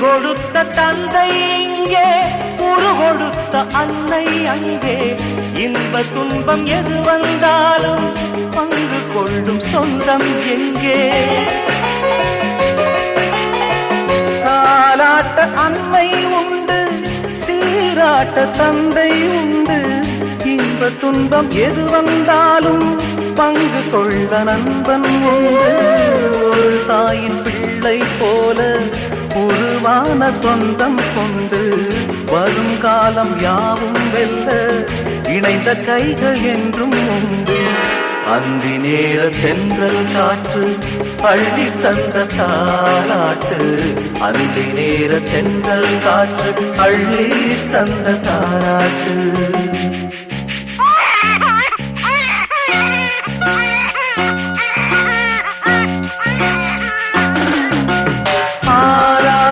கொடுத்த தந்தை இங்கே, உரு கொடுத்த அன்னை அங்கே. இன்ப துன்பம் எது வந்தாலும் பங்கு கொள்ளும் சொந்தம் எங்கே? தாலாட்ட அன்னை உண்டு, சீராட்ட தந்தை உண்டு. இன்ப துன்பம் எது வந்தாலும் பங்கு கொள்ள நண்பன் உண்டு. ஒரு தாயின் பிள்ளை போல உருவான சொந்தம் கொண்டு வரும் காலம் யாவும் வெல்ல இணைந்த கைகள் என்றும் உண்டு. அந்தி நேர தென்றல் காற்று அள்ளி தந்த தாலாட்டு, அந்தி நேர தென்றல் காற்று அள்ளி தந்த தாலாட்டு.